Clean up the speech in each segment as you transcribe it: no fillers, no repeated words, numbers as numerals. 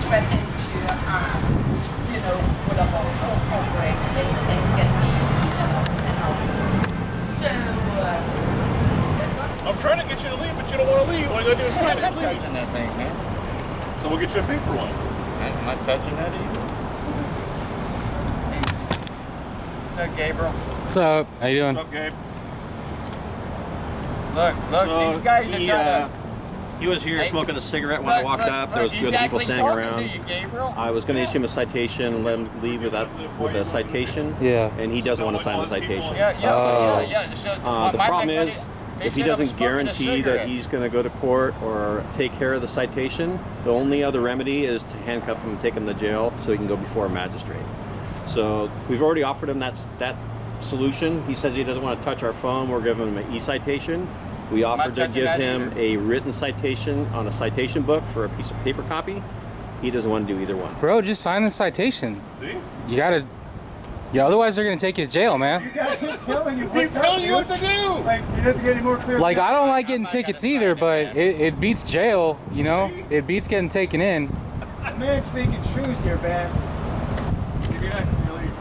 threatened to, you know, put up a whole program and get me, and all. So, I'm trying to get you to leave, but you don't want to leave. All you gotta do is sign it I'm and not leave. touching that thing, man. So we'll get you a paper one. I'm not touching that either. What's up, Gabriel? What's up? How you doing? What's up, Gabe? Look, So these guys are trying to... he was here smoking a cigarette when I walked up. There was good people standing around. To you, Gabriel. I was going to issue him a citation and let him leave with a citation. Yeah. And he doesn't want to sign the citation. Yeah. So, The problem is, if he doesn't guarantee that he's going to go to court or take care of the citation, the only other remedy is to handcuff him and take him to jail so he can go before a magistrate. So we've already offered him that solution. He says he doesn't want to touch our phone. We're giving him an e-citation. We offered to give him a written citation on a citation book for a piece of paper copy. He doesn't want to do either one. Bro, just sign the citation. See? You gotta... Yeah, otherwise they're gonna take you to jail, man. You guys keep telling you. He's telling you what to do! Like, it doesn't get any more clear. Like, I don't like getting tickets either, but it beats jail, you know? It beats getting taken in. Man speaking truth here, man. Give you that. You leave.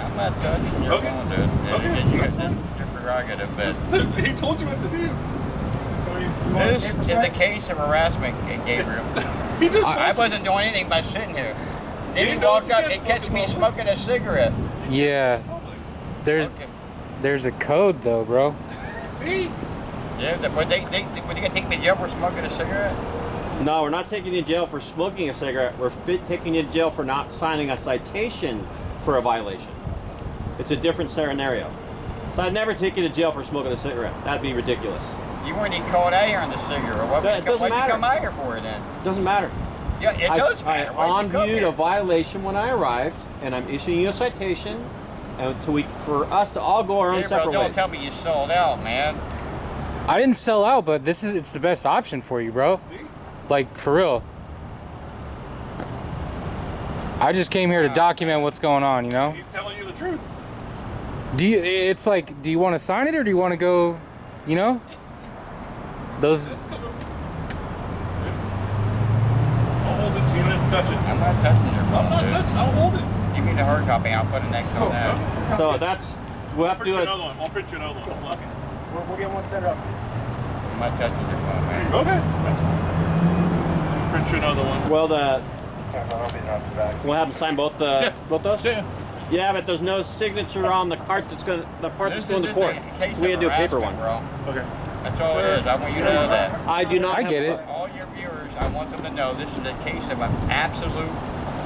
I'm not touching your phone, dude. Okay, You that's got your prerogative, but... He told you what to do. This is a case of harassment, Gabriel. He just told I wasn't doing anything by sitting here. Then He he knows walked you up can't and catch smoke me in smoking a cigarette. Yeah. There's Okay. there's a code though, bro. See? Yeah, were they gonna take me to jail for smoking a cigarette? No, we're not taking you to jail for smoking a cigarette. We're taking you to jail for not signing a citation for a violation. It's a different scenario. So I'd never take you to jail for smoking a cigarette. That'd be ridiculous. You weren't even called out here on the cigarette. What It doesn't why'd you matter. come out here for then? Doesn't matter. Yeah, it does I matter. Why'd you come on-viewed here? a violation when I arrived, and I'm issuing you a citation, and for us to all go our own Gabriel, separate don't ways. tell me you sold out, man. I didn't sell out, but it's the best option for you, bro. See? Like, for real. I just came here to document what's going on, you know? He's telling you the truth. Do you want to sign it or do you want to go, you know? Those Let's go. I'll hold it so you don't have to touch it. I'm not touching your phone, I'm not dude. touching. I'll hold it. Give me the hard copy. I'll put it next on that. So we'll have to Print do you it. another one. I'll print you another one. Okay. We'll get one set up for you. I'm not touching your phone, man. Okay. That's fine. Print you another one. Well, I'll be off the back. we'll have them sign both those. Yeah. Yeah, but there's no signature on the part that's going to court. a case We had to do a of paper harassment, one. bro. Okay. That's all it is. I want you to know that. I do not. I have get a- it. All your viewers, I want them to know this is a case of an absolute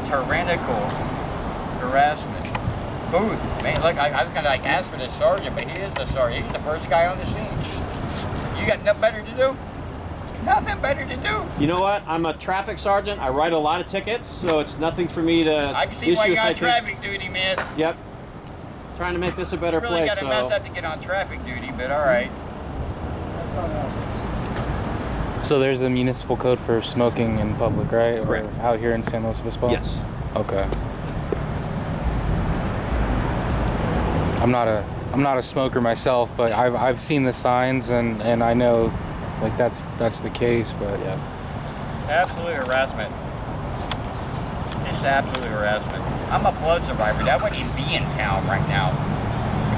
tyrannical harassment. Booth, man, look, I was gonna ask for the sergeant, but he is the sergeant. He's the first guy on the scene. You got nothing better to do? Nothing better to do. You know what? I'm a traffic sergeant. I write a lot of tickets, so it's nothing for me to I can see issue why a you're on citation. traffic duty, man. Yep. Trying to make this a better You really place. got to mess So up to get on traffic duty, but all right. That's on us. So there's a municipal code for smoking in public, right? Or Correct. out here in San Luis Obispo? yes. Okay. I'm not a smoker myself, but I've seen the signs and I know like that's the case, but Yeah. Absolute harassment. It's absolute harassment. I'm a flood survivor. That wouldn't even be in town right now.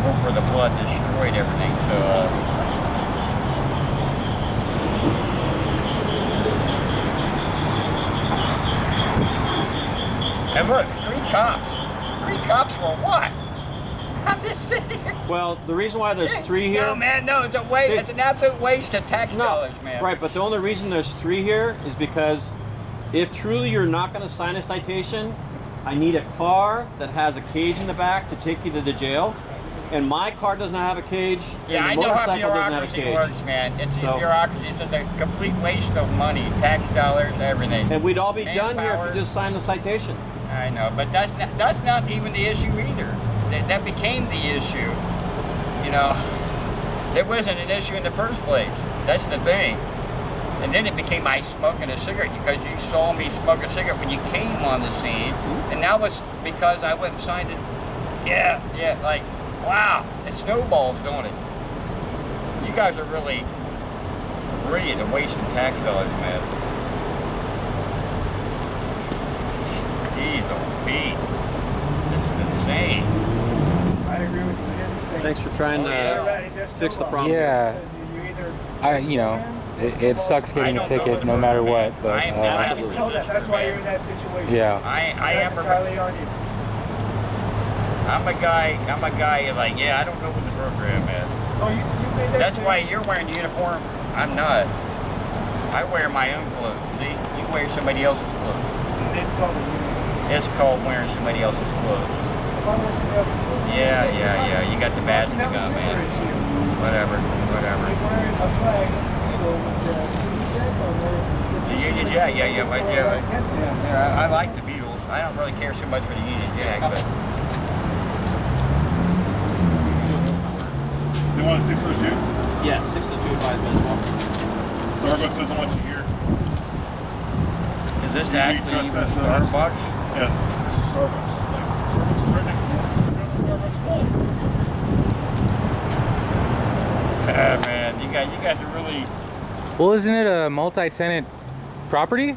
Before the flood destroyed everything. So, and look, 3 cops. 3 cops for what? I'm just sitting here. Well, the reason why there's 3 here. No, man, no, it's a waste. It's an absolute waste of tax dollars, man. Right, but the only reason there's 3 here is because if truly you're not going to sign a citation, I need a car that has a cage in the back to take you to the jail. And my car doesn't have a cage. Yeah, I and the know how motorcycle doesn't have a bureaucracy cage. works, man. It's So- bureaucracy. It's just a complete waste of money, tax dollars, everything. And we'd all be done here if Manpower. you just signed the citation. I know, but that's not even the issue either. That became the issue. You know, there wasn't an issue in the first place. That's the thing. And then it became I smoking a cigarette because you saw me smoke a cigarette when you came on the scene, and that was because I went and signed it. Yeah, like, wow, it snowballs, don't it? You guys are really brilliant at wasting tax dollars, man. Thanks for trying to fix the problem. Yeah. You know, it sucks getting a ticket no matter what, but I can tell that. That's why you're in that situation. yeah. That's entirely on you. I'm a guy like, yeah, I don't know what the program is. Oh, you made that That's clear. why you're wearing uniform. I'm not. I wear my own clothes. See, you wear somebody else's clothes. It's called a uniform. It's called wearing somebody else's clothes. If I wear somebody else's clothes, Yeah. You got the badge and the gun, man. Whatever. You're wearing a flag, Eagle, with the Jack on there. The Union Jack, yeah. Against them. Yeah, I like the Beatles. I don't really care so much for the Union Jack, but They want a 602? Yes, 602 by the Starbucks doesn't want you here. is this We actually even trespass notice. Starbucks? Yes, this is Starbucks. Like, Starbucks is right next door. Go to the Starbucks wall. Man, you guys are really. Well, isn't it a multi-tenant property?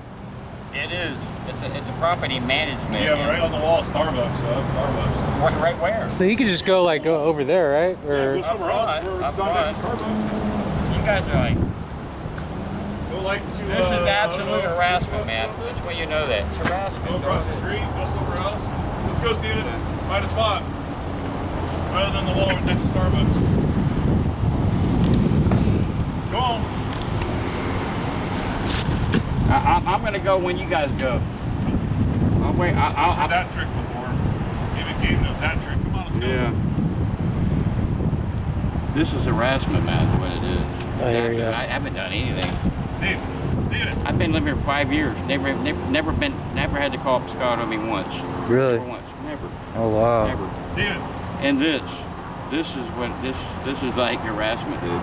It is. It's a property management. Yeah, but right on the wall, Starbucks. So that's Starbucks. Right where? So you could just go over there, right? Yeah, Or go somewhere else. We're up going back to front. Starbucks. You guys are like. Go like to. This is absolute harassment, man. That's when you know that. It's Go harassment. across the street. Go somewhere else. Let's go, Steven. Find a spot. Rather than the wall next to Starbucks. Go on. I'm gonna go when you guys go. I'll wait. I've done that trick before. Even Gabe knows that trick. Come on, let's go. Yeah. This is harassment, man. Is what it is. I hear ya. I haven't done anything. Steven. I've been living here for 5 years. Never had the cops called on me once. really? Never once. Never. Oh wow. Never. Steven. And this is like harassment, dude.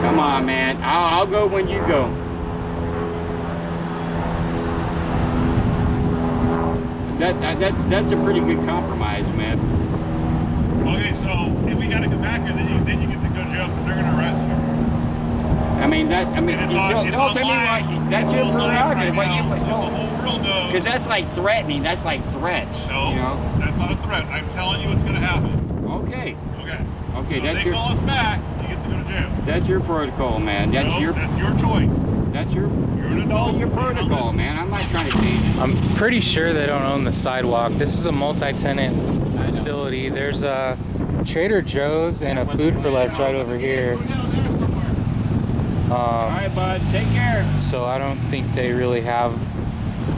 Come on, man. I'll go when you go. That's a pretty good compromise, man. Okay, so if we gotta come back here, then you get to go to jail because they're gonna arrest you. I mean, And it's on, don't it's tell me online. what, that's It's your online prerogative. right What now, so the you, whole world knows. because that's like threatening. That's like threats. No, You know? that's not a threat. I'm telling you what's gonna happen. Okay. Okay. Okay, So that's if they your call us back, you get to go to jail. that's your protocol, man. That's No, your that's your choice. that's your You're an adult. your You don't protocol, listen. man. I'm not trying to change it. I'm pretty sure they don't own the sidewalk. This is a multi-tenant facility. There's a Trader Joe's and a Food for Less right over here. All right, bud. Take care. So I don't think they really have.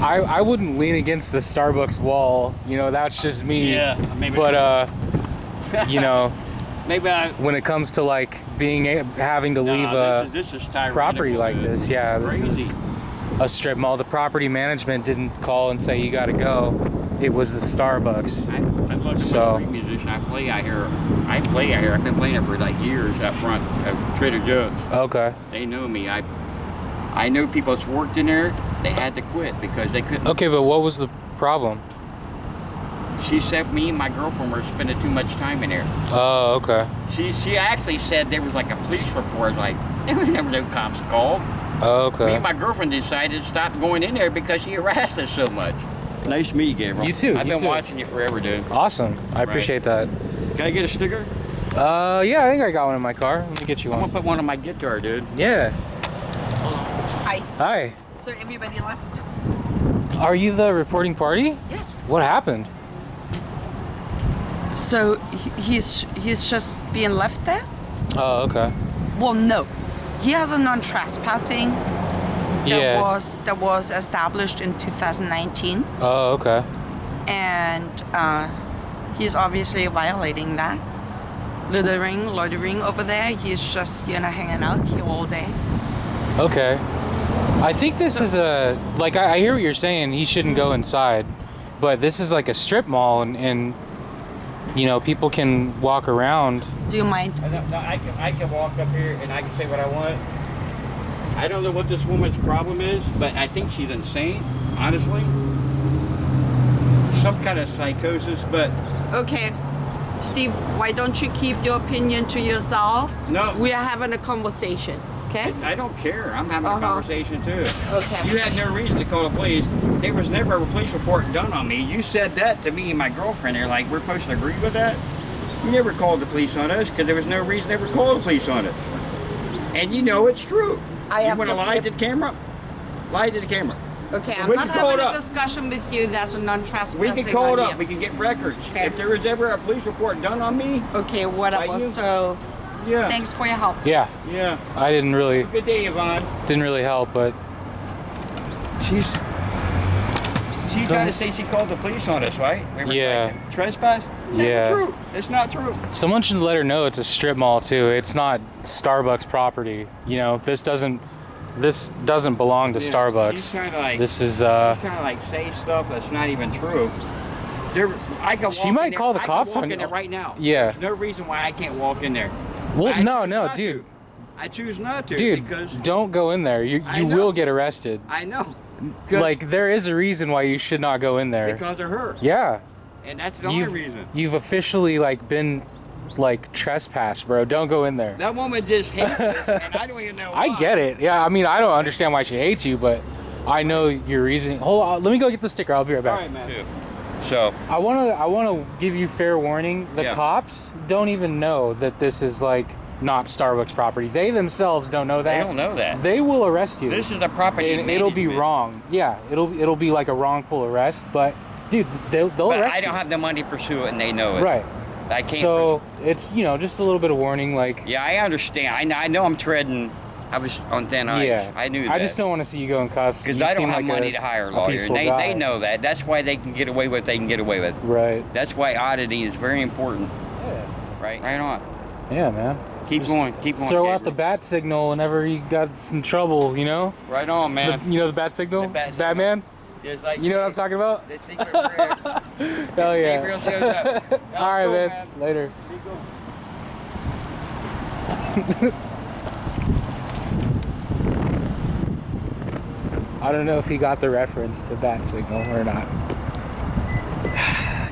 I wouldn't lean against the Starbucks wall. You know, that's just me. Yeah, maybe. But you know, Maybe I. when it comes to like having to leave a this is tyrannical, property like dude. this, yeah, It's this crazy. is a strip mall. The property management didn't call and say you got to go. It was the Starbucks. I look, So- I'm a street musician. I play out here. I've been playing here for like years out front of Trader Joe's. Okay. They know me. I knew people that's worked in there. They had to quit because they couldn't. Okay, but what was the problem? She said me and my girlfriend were spending too much time in there. Oh, okay. She actually said there was like a police report. Like there was never no cops called. Oh, Me okay. and my girlfriend decided to stop going in there because she harassed us so much. Nice to meet you, Gabriel. You too, I've you been too. watching you forever, dude. Awesome. I appreciate that. Can I get a sticker? Yeah, I think I got one in my car. Let me get you I'm gonna one. put one on my guitar, dude. Yeah. Hi. Hi. So everybody left? Are you the reporting party? Yes. What happened? So he's just being left there? Oh, okay. Well, no. He has a non-trespassing Yeah. that was established in 2019, Oh, okay. and he's obviously violating that. Loitering over there. He's just hanging out here all day. Okay. I think this is a like I hear what you're saying. He shouldn't go inside, but this is like a strip mall, and you know people can walk around. Do you mind? I can walk up here and I can say what I want. I don't know what this woman's problem is, but I think she's insane, honestly. Some kind of psychosis, but Okay. Steve, why don't you keep your opinion to yourself? No. We are having a conversation, okay? Okay. I don't care. I'm having a conversation too. Okay. You had no reason to call the police. There was never a police report done on me. You said that to me and my girlfriend. You're like, we're supposed to agree with that? You never called the police on us because there was no reason to ever call the police on it. And you know it's true. You want to lie to the camera? Lie to the camera. Okay, I'm We not can call having it a up. discussion with you. That's a non-trespassing. We can call it idea. up. We can get records. Okay. If there was ever a police report done on me, Okay, whatever. you? So, yeah. thanks for your help. Yeah, Yeah. I didn't really Good day, Yvonne. help, but She's Some- trying to say she called the police on us, right? We were Yeah. like, trespass? Never Yeah. true. It's not true. someone should let her know it's a strip mall too. It's not Starbucks property. You know, this doesn't belong to Yeah, Starbucks. she's trying to like, This is she's trying to like say stuff that's not even true. I can She walk might in there, call the I cops can walk on in there you. right now. Yeah. There's no reason why I can't walk in there. well, I no, choose no, not dude. to. I choose not to Dude, because don't go in there. You I you know. will get arrested. I know. 'Cause- Like there is a reason why you should not go in there. because of her. Yeah. And that's the only reason. You've officially like been like trespassed, bro. Don't go in there. That woman just hates us, and I don't even know why. I get it. Yeah, I mean, I don't understand why she hates you, but I know your reasoning. Hold on, let me go get the sticker. I'll be right back. All right, man. So, I wanna give you fair warning. The Yeah. cops don't even know that this is like not Starbucks property. They themselves don't know that. they don't know that. They will arrest you. This is a property and it'll be management. wrong. Yeah, it'll be like a wrongful arrest. But dude, they'll But arrest I don't you. have the money to pursue it, and they know it. Right. I can't. So it's just a little bit of warning. Like Yeah, I understand. I know I'm treading. I was on thin ice. yeah, I knew that. I just don't want to see you go in cuffs Because You I don't seem have like money to hire a lawyer. peaceful And guy. they know that. That's why they can get away with what they can get away with. Right. That's why oddity is very important. Yeah. Right? Right on. Yeah, man. Keep Just going. Keep going. Throw out the Gabriel. bat signal whenever you got some trouble. You know. Right on, man. The bat signal. The bat signal. Batman. Just like You know what I'm talking about? The secret prayer. Hell yeah. Gabriel shows up. All right, Cool, man. man. Later. I don't know if he got the reference to bat signal or not.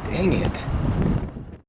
Dang it.